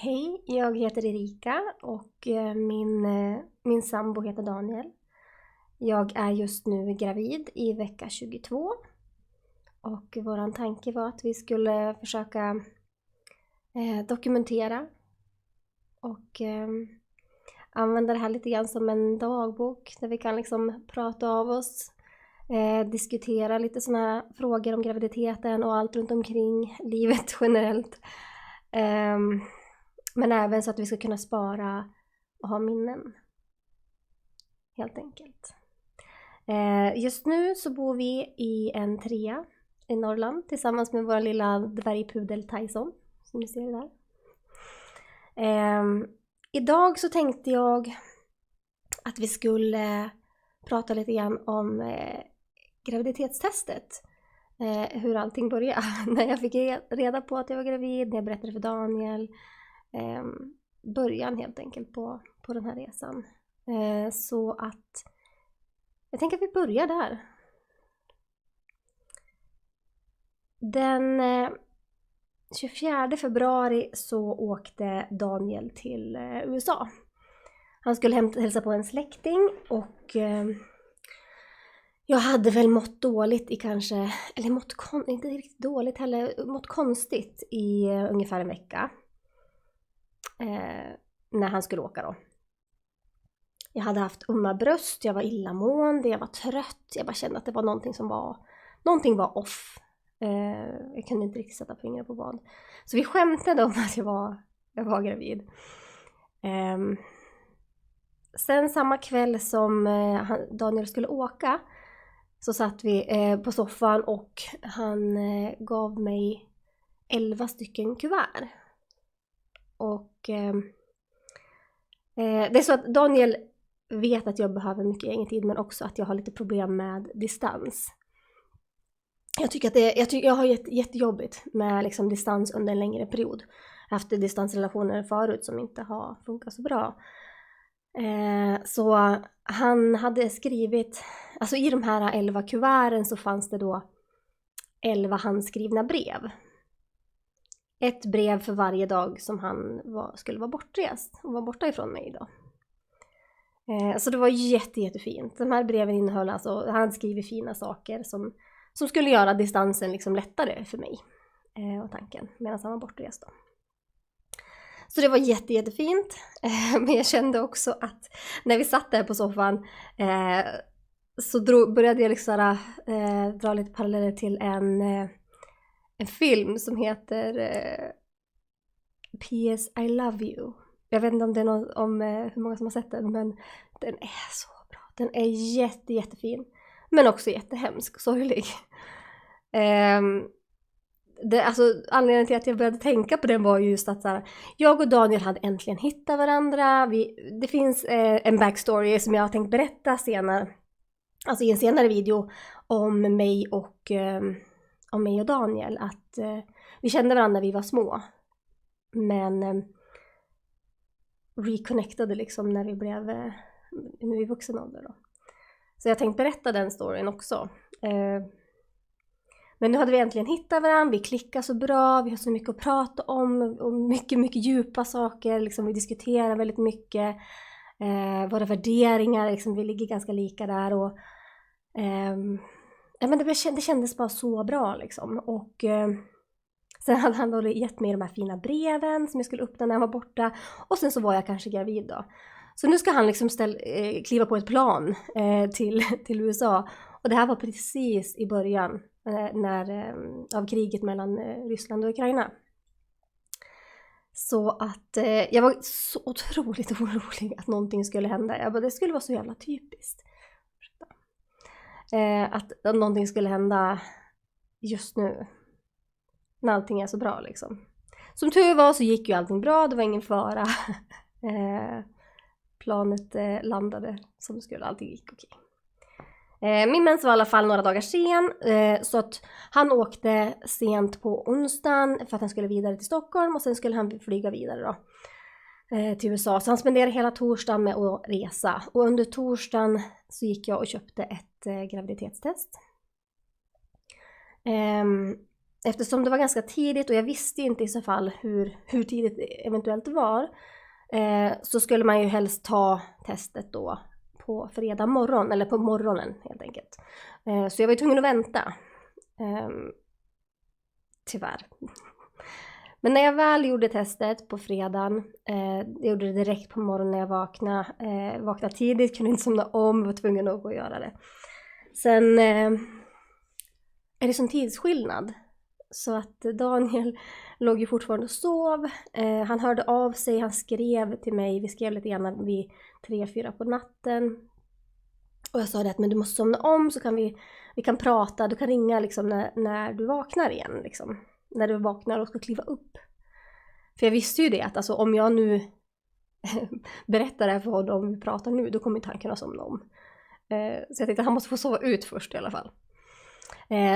Hej, jag heter Erika och min sambo heter Daniel. Jag är just nu gravid i vecka 22 och våran tanke var att vi skulle försöka dokumentera och använda det här lite grann som en dagbok där vi kan liksom prata av oss, diskutera lite sådana frågor om graviditeten och allt runt omkring livet generellt. Men även så att vi ska kunna spara och ha minnen. Helt enkelt. Just nu så bor vi i en trea i Norrland tillsammans med vår lilla dvärgpudel Tyson, som ni ser där. Idag så tänkte jag att vi skulle prata lite grann om graviditetstestet. Hur allting började. När jag fick reda på att jag var gravid, när jag berättade för Daniel. Början helt enkelt på den här resan. Så att jag tänker att vi börjar där. Den 24 februari så åkte Daniel till USA. Han skulle hälsa på en släkting och jag hade väl mått dåligt i kanske, eller inte riktigt dåligt heller, mått konstigt i ungefär en vecka. När han skulle åka då. Jag hade haft umma bröst, jag var illamående, jag var trött. Jag bara kände att det var någonting var off. Jag kunde inte riktigt sätta fingrar på vad. Så vi skämtade om att jag var gravid. Sen samma kväll som Daniel skulle åka så satt vi på soffan och han gav mig 11 stycken kuvert. Och det är så att Daniel vet att jag behöver mycket egen tid, men också att jag har lite problem med distans. Jag har jättejobbigt med liksom distans under en längre period. Jag har haft distansrelationer förut som inte har funkat så bra. Så han hade skrivit, alltså i de här 11 kuverten så fanns det då 11 handskrivna brev. Ett brev för varje dag som han skulle vara bortrest och vara borta ifrån mig då. Så det var jättefint. De här breven innehöll alltså, han skriver fina saker som skulle göra distansen liksom lättare för mig och tanken medan han var bortrest då. Så det var jättefint. Men jag kände också att när vi satt där på soffan så började jag liksom dra lite paralleller till en film som heter P.S. I Love You. Jag vet inte om det är om hur många som har sett den, men den är så bra. Den är jättefin. Men också jättehemsk, sorglig. Alltså, anledningen till att jag började tänka på den var just att så här, jag och Daniel hade äntligen hittat varandra. Det finns en backstory som jag har tänkt berätta senare. Alltså i en senare video om mig och Daniel. Att vi kände varandra när vi var små. Men reconnectade liksom när vi blev i vuxen ålder då. Så jag tänkte berätta den storyn också. Men nu hade vi äntligen hittat varandra, vi klickar så bra, vi har så mycket att prata om och mycket djupa saker. Liksom, vi diskuterar väldigt mycket. Våra värderingar, liksom, vi ligger ganska lika där. Och, men det kändes bara så bra. Liksom. Och sen hade han då gett mig de här fina breven som jag skulle öppna när jag var borta. Och sen så var jag kanske gravid då. Så nu ska han liksom kliva på ett plan till USA. Och det här var precis i början av kriget mellan Ryssland och Ukraina. Så att jag var så otroligt orolig att någonting skulle hända. Jag bara, det skulle vara så jävla typiskt. Att någonting skulle hända just nu. När allting är så bra liksom. Som tur var så gick ju allting bra, det var ingen fara. Planet landade som det skulle, allting gick okej. Min mens var i alla fall några dagar sen, så att han åkte sent på onsdagen för att han skulle vidare till Stockholm och sen skulle han flyga vidare då till USA. Så han spenderade hela torsdagen med att resa och under torsdagen så gick jag och köpte ett graviditetstest. eftersom det var ganska tidigt och jag visste inte i så fall hur tidigt det eventuellt var, så skulle man ju helst ta testet då på fredag morgon, eller på morgonen helt enkelt. Så jag var ju tvungen att vänta. Tyvärr. Men när jag väl gjorde testet på fredagen, jag gjorde det direkt på morgonen när jag vaknade tidigt, kunde inte somna om, var tvungen att gå och göra det. Sen är det sån tidsskillnad, så att Daniel låg ju fortfarande och sov. Han hörde av sig, han skrev till mig, vi skrev lite grann vid 3-4 på natten. Och jag sa det att men du måste somna om, så kan vi kan prata, du kan ringa liksom när du vaknar igen liksom. När du vaknar och ska kliva upp. För jag visste ju det att alltså, om jag nu berättar det här för honom, vi pratar nu, då kommer inte han kunna somna om. Så jag tänkte att han måste få sova ut först i alla fall.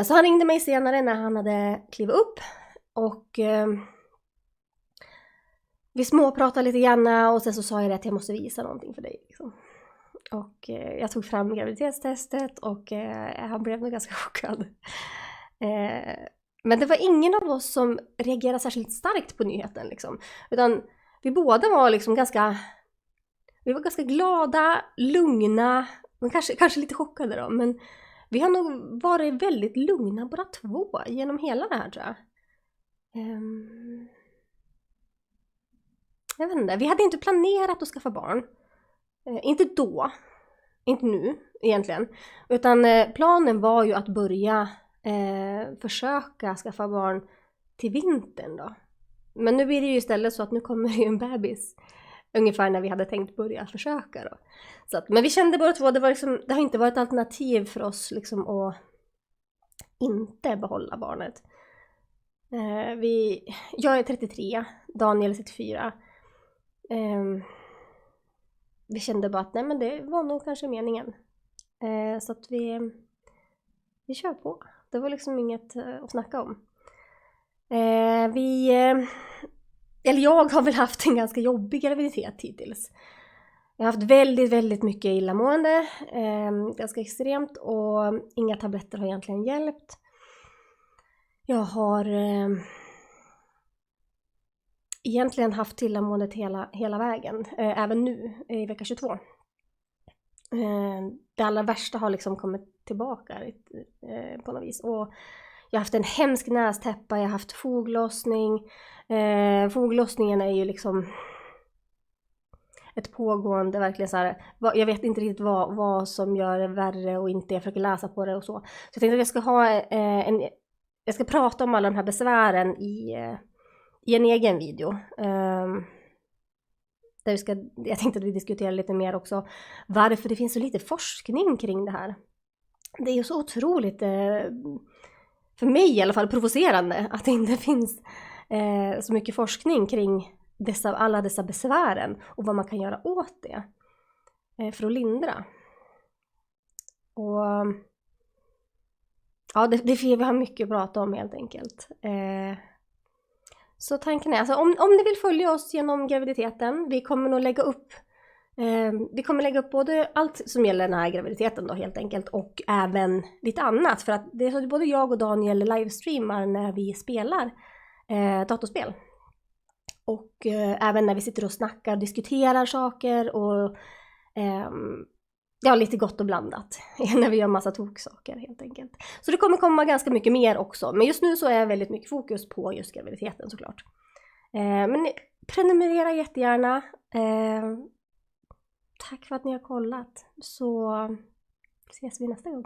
Så han ringde mig senare när han hade klivit upp. Och vi småpratade lite grann och sen så sa jag det att jag måste visa någonting för dig. Liksom. Och jag tog fram graviditetstestet och han blev nog ganska chockad. Men det var ingen av oss som reagerade särskilt starkt på nyheten. Liksom. Utan vi båda var liksom ganska glada, lugna, men kanske lite chockade då. Men vi har nog varit väldigt lugna båda två genom hela det här tror jag. Jag vet inte, vi hade inte planerat att skaffa barn. Inte då, inte nu egentligen. Utan planen var ju att börja försöka skaffa barn till vintern då. Men nu blir det ju istället så att nu kommer det ju en bebis ungefär när vi hade tänkt börja försöka då. Så att, men vi kände båda två, det har inte varit ett alternativ för oss liksom att inte behålla barnet. Jag är 33, Daniel är 34. Vi kände bara att nej, men det var nog kanske meningen. Så att vi kör på. Det var liksom inget att snacka om. Jag har väl haft en ganska jobbig graviditet hittills. Jag har haft väldigt, väldigt mycket illamående. Ganska extremt. Och inga tabletter har egentligen hjälpt. Jag har egentligen haft illamåendet hela vägen. Även nu i vecka 22. Det allra värsta har liksom kommit tillbaka på något vis. Och jag har haft en hemsk nästäppa, jag har haft foglossning. Foglossningen är ju liksom ett pågående, verkligen så här. Jag vet inte riktigt vad som gör det värre och inte. Jag försöker läsa på det och så. Så jag tänkte att jag ska jag ska prata om alla de här besvären i en egen video. Där jag tänkte att vi diskuterar lite mer också varför det finns så lite forskning kring det här. Det är ju så otroligt, för mig i alla fall, provocerande att det inte finns så mycket forskning kring alla dessa besvären och vad man kan göra åt det för att lindra. Och ja, det får vi ha mycket att prata om helt enkelt. Så tanken är, alltså, om ni vill följa oss genom graviditeten, vi kommer nog lägga upp både allt som gäller den här graviditeten då helt enkelt och även lite annat, för att det är så att både jag och Daniel livestreamar när vi spelar datorspel. Och även när vi sitter och snackar och diskuterar saker och lite gott och blandat när vi gör massa toksaker helt enkelt. Så det kommer komma ganska mycket mer också. Men just nu så är väldigt mycket fokus på just graviditeten såklart. Men prenumerera jättegärna. Tack för att ni har kollat. Så ses vi nästa gång.